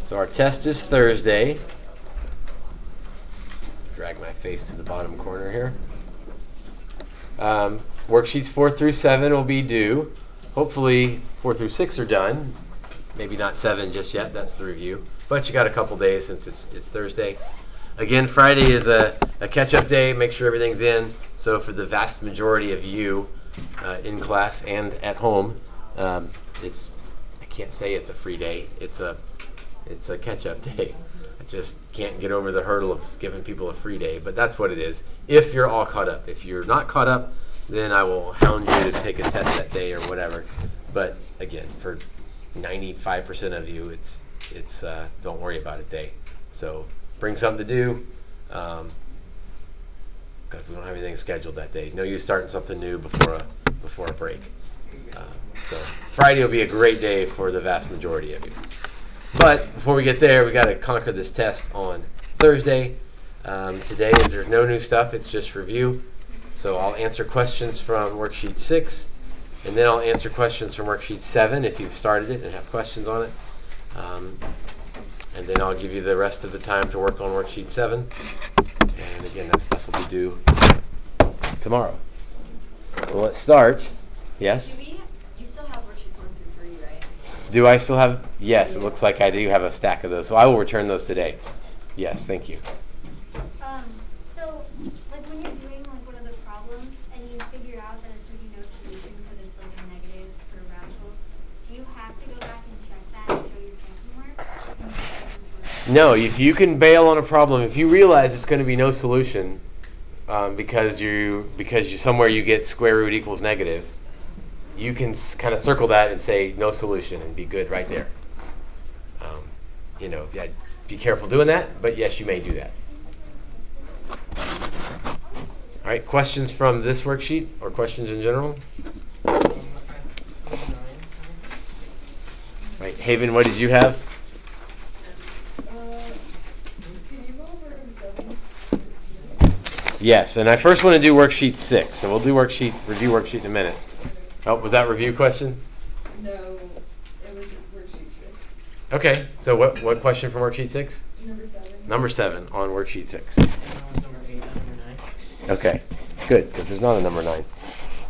So our test is Thursday. Drag my face to the bottom corner here. Worksheets 4 through 7 will be due. Hopefully 4 through 6 are done. Maybe not 7 just yet. That's the review. But you got a couple days since it's Thursday. Again, Friday is a catch-up day. Make sure everything's in. So for the vast majority of you in class and at home, I can't say it's a free day. It's a catch-up day. I just can't get over the hurdle of giving people a free day. But that's what it is. If you're all caught up. If you're not caught up, then I will hound you to take a test that day or whatever. But again, for 95% of you, it's don't worry about it day. So bring something to do, because we don't have anything scheduled that day. No use starting something new before a break. So Friday will be a great day for the vast majority of you. But before we get there, we got to conquer this test on Thursday. Today, as there's no new stuff, it's just review. So I'll answer questions from worksheet 6, and then I'll answer questions from worksheet 7 if you've started it and have questions on it. And then I'll give you the rest of the time to work on worksheet 7. And again, that stuff will be due tomorrow. So let's start. Yes? You still have worksheets 1 through 3, right? Do I still have? Yes, it looks like I do have a stack of those. So I will return those today. Yes, thank you. So, like when you're doing like one of the problems and you figure out that it's maybe no solution because it's like a negative or a radical, do you have to go back and check that and show your checking work? No, if you can bail on a problem, if you realize it's going to be no solution because you somewhere you get square root equals negative, you can kind of circle that and say no solution and be good right there. Be careful doing that, but yes, you may do that. All right, questions from this worksheet or questions in general? All right, Haven, what did you have? Yes, and I first want to do worksheet 6, so we'll do review worksheet in a minute. Oh, was that a review question? No, it was worksheet 6. Okay, so what question from worksheet 6? Number 7. Number 7 on worksheet 6. Number 8 and number 9. Okay, good, because there's not a number 9.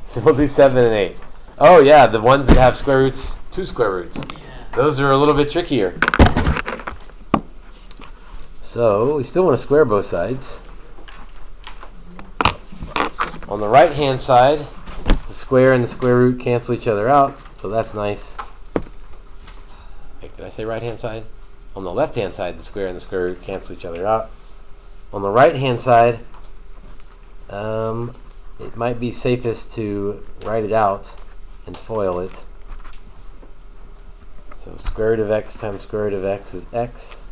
So we'll do 7 and 8. Oh yeah, the ones that have square roots, 2 square roots. Yeah. Those are a little bit trickier. So we still want to square both sides. On the right-hand side, the square and the square root cancel each other out, so that's nice. Did I say right-hand side? On the left-hand side, the square and the square root cancel each other out. On the right-hand side, it might be safest to write it out and FOIL it. So square root of x times square root of x is x.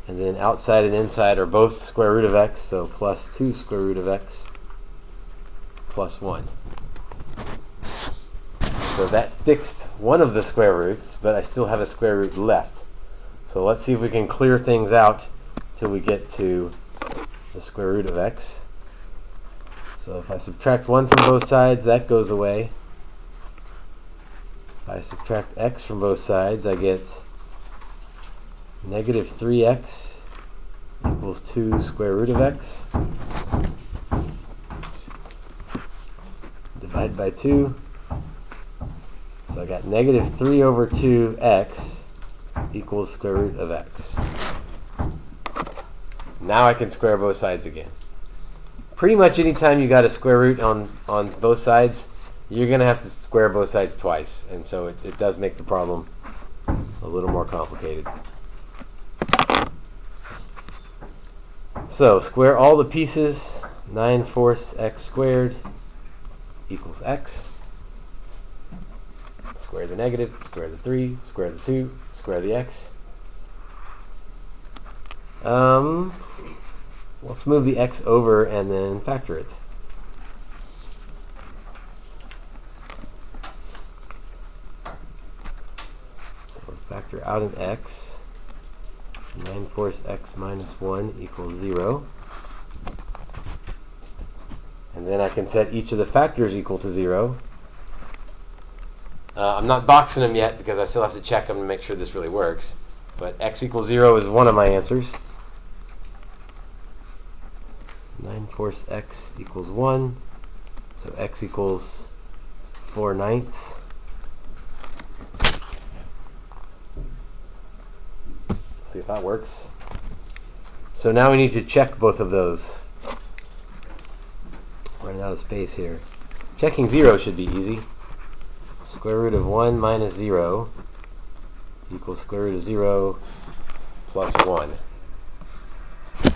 And then outside and inside are both square root of x, so plus 2 square root of x plus 1. So that fixed one of the square roots, but I still have a square root left. So let's see if we can clear things out till we get to the square root of x. So if I subtract 1 from both sides, that goes away. If I subtract x from both sides, I get negative 3x equals 2 square root of x. Divide by 2. So I got negative 3 over 2x equals square root of x. Now I can square both sides again. Pretty much anytime you got a square root on both sides, you're going to have to square both sides twice. And so it does make the problem a little more complicated. So square all the pieces. 9/4 x squared equals x. Square the negative, square the 3, square the 2, square the x. Let's move the x over and then factor it. So factor out an x. 9/4 x minus 1 equals 0. And then I can set each of the factors equal to 0. I'm not boxing them yet because I still have to check them to make sure this really works. But x equals 0 is one of my answers. 9/4 x equals 1. So x equals 4/9. See if that works. So now we need to check both of those. Running out of space here. Checking 0 should be easy. Square root of 1 minus 0 equals square root of 0 plus 1. Let's see.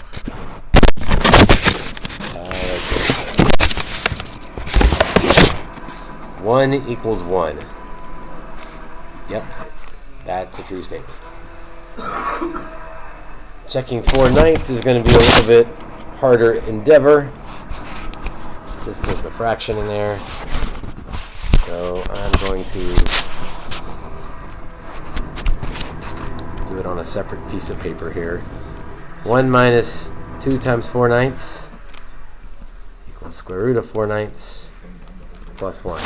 1 equals 1. Yep, that's a true statement. Checking 4/9 is going to be a little bit harder endeavor. Just there's the fraction in there. So I'm going to do it on a separate piece of paper here. 1 minus 2 times 4/9 equals square root of 4/9 plus 1.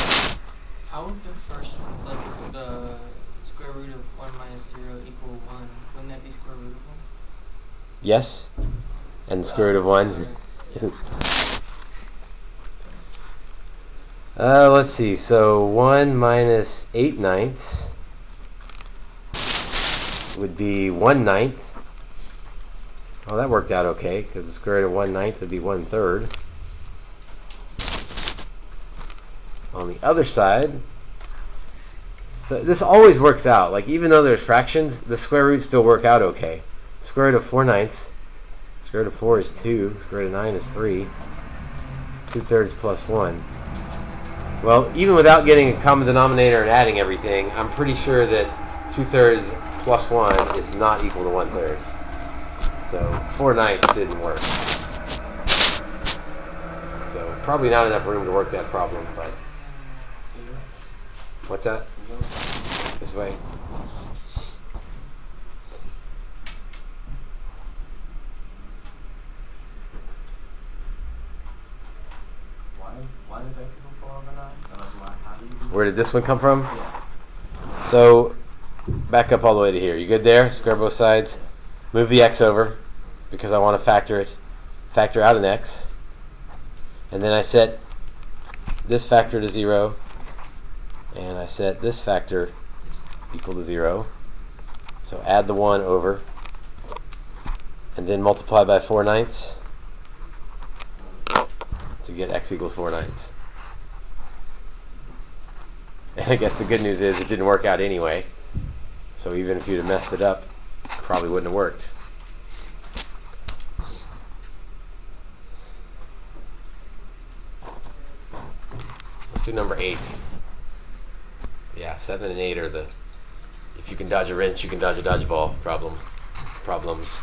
How would the first one, like the square root of 1 minus 0 equal 1? Wouldn't that be square root of 1? Yes? And square root of 1? Let's see. So 1 minus 8/9 would be 1/9. Oh, that worked out okay, because the square root of 1/9 would be 1/3. On the other side, so this always works out. Like, even though there's fractions, the square roots still work out okay. Square root of 4/9. Square root of 4 is 2. Square root of 9 is 3. 2/3 plus 1. Well, even without getting a common denominator and adding everything, I'm pretty sure that 2/3 plus 1 is not equal to 1/3. So 4/9 didn't work. So probably not enough room to work that problem, but what's that? This way. Why does x equal 4 over 9? How do you do Where did this one come from? Yeah. So back up all the way to here. You good there? Square both sides. Move the x over because I want to factor it. Factor out an x. And then I set this factor to 0. And I set this factor equal to 0. So add the 1 over. And then multiply by 4/9 to get x equals 4/9. And I guess the good news is it didn't work out anyway. So even if you'd have messed it up, it probably wouldn't have worked. Let's do number 8. Yeah, 7 and 8 are the, if you can dodge a wrench, you can dodge a dodgeball problems.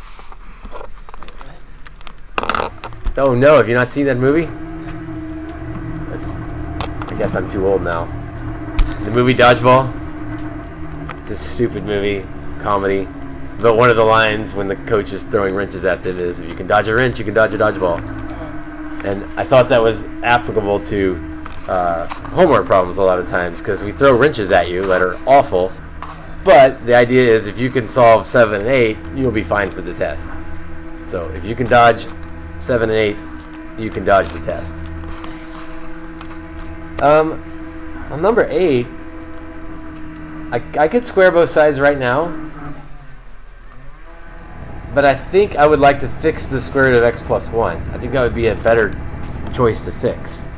Oh no, have you not seen that movie? I guess I'm too old now. The movie Dodgeball? It's a stupid movie, comedy. But one of the lines when the coach is throwing wrenches at them is, if you can dodge a wrench, you can dodge a dodgeball. And I thought that was applicable to homework problems a lot of times, because we throw wrenches at you that are awful. But the idea is if you can solve 7 and 8, you'll be fine for the test. So if you can dodge 7 and 8, you can dodge the test. On number 8, I could square both sides right now, but I think I would like to fix the square root of x plus 1. I think that would be a better choice to fix.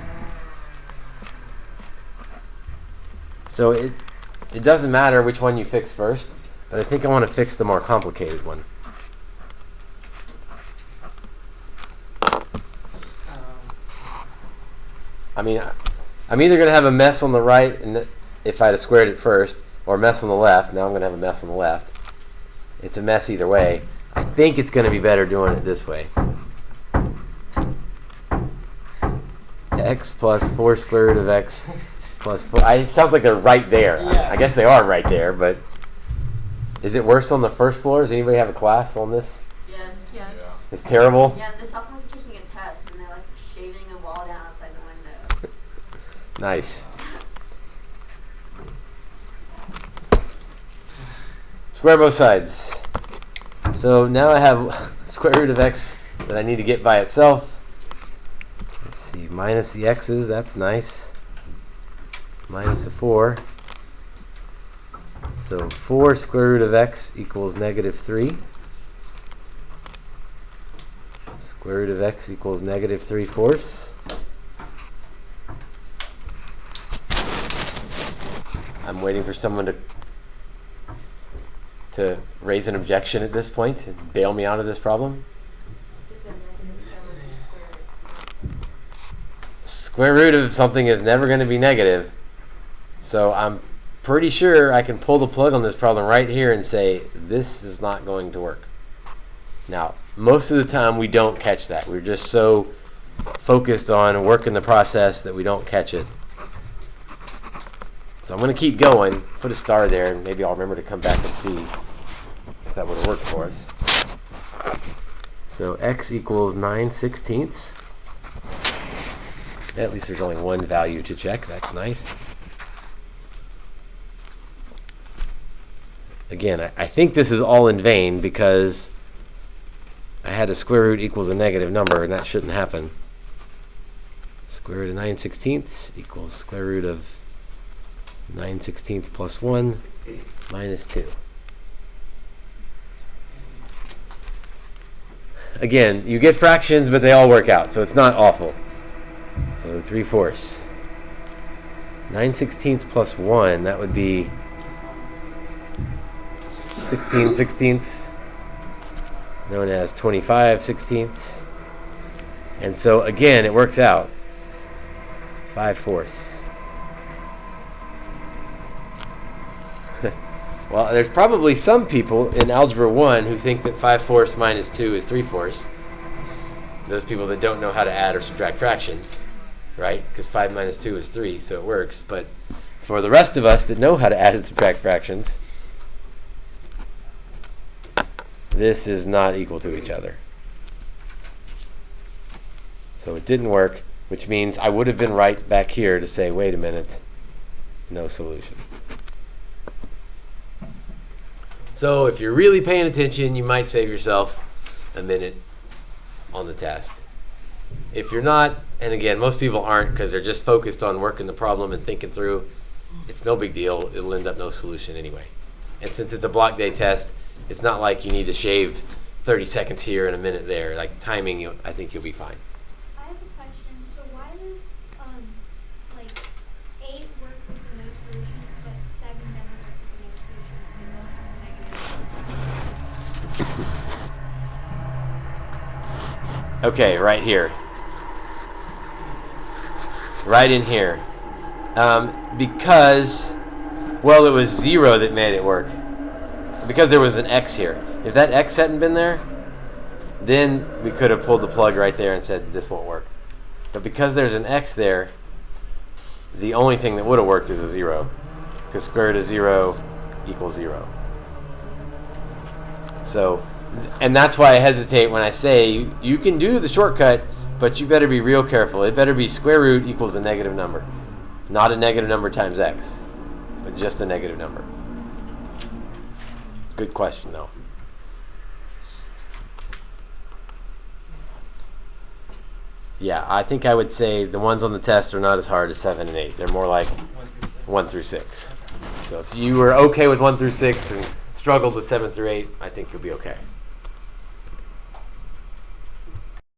So it doesn't matter which one you fix first, but I think I want to fix the more complicated one. I mean, I'm either going to have a mess on the right, and if I'd have squared it first, or a mess on the left. Now I'm going to have a mess on the left. It's a mess either way. I think it's going to be better doing it this way. X plus 4 square root of x plus 4. It sounds like they're right there. Yeah. I guess they are right there, but is it worse on the first floor? Does anybody have a class on this? Yes. Yes. It's terrible? Yeah, the sophomores are taking a test and they're like shaving a wall down outside the window. Nice. Square both sides. So now I have square root of x that I need to get by itself. Let's see, minus the x's, that's nice. Minus a 4. So 4 square root of x equals negative 3. Square root of x equals negative 3/4. I'm waiting for someone to raise an objection at this point and bail me out of this problem. It's a negative 7 squared. Square root of something is never going to be negative. So I'm pretty sure I can pull the plug on this problem right here and say this is not going to work. Now, most of the time we don't catch that. We're just so focused on working the process that we don't catch it. So I'm going to keep going, put a star there, and maybe I'll remember to come back and see if that would have worked for us. So x equals 9/16. At least there's only one value to check. That's nice. Again, I think this is all in vain because I had a square root equals a negative number, and that shouldn't happen. Square root of 9/16 equals square root of 9/16 plus 1 minus 2. Again, you get fractions, but they all work out, so it's not awful. So 3/4. 9/16 plus 1, that would be 16/16, known as 25/16. And so again, it works out. 5/4. Well, there's probably some people in Algebra 1 who think that 5/4 minus 2 is 3/4. Those people that don't know how to add or subtract fractions, right? Because 5 minus 2 is 3, so it works. But for the rest of us that know how to add and subtract fractions, this is not equal to each other. So it didn't work, which means I would have been right back here to say, wait a minute, no solution. So if you're really paying attention, you might save yourself a minute on the test. If you're not, and again, most people aren't because they're just focused on working the problem and thinking through, it's no big deal. It'll end up no solution anyway. And since it's a block day test, it's not like you need to shave 30 seconds here and a minute there. Like timing, I think you'll be fine. I have a question. So why does like 8 work with the no solution, but 7 never work with the no solution? They both have a negative. Okay, right here. Right in here. Because, well, it was 0 that made it work. Because there was an x here. If that x hadn't been there, then we could have pulled the plug right there and said this won't work. But because there's an x there, the only thing that would have worked is a 0. Because square root of 0 equals 0. So, and that's why I hesitate when I say you can do the shortcut, but you better be real careful. It better be square root equals a negative number. Not a negative number times x, but just a negative number. Good question, though. Yeah, I think I would say the ones on the test are not as hard as 7 and 8. They're more like 1 through 6. So if you were okay with 1 through 6 and struggled with 7 through 8, I think you'll be okay.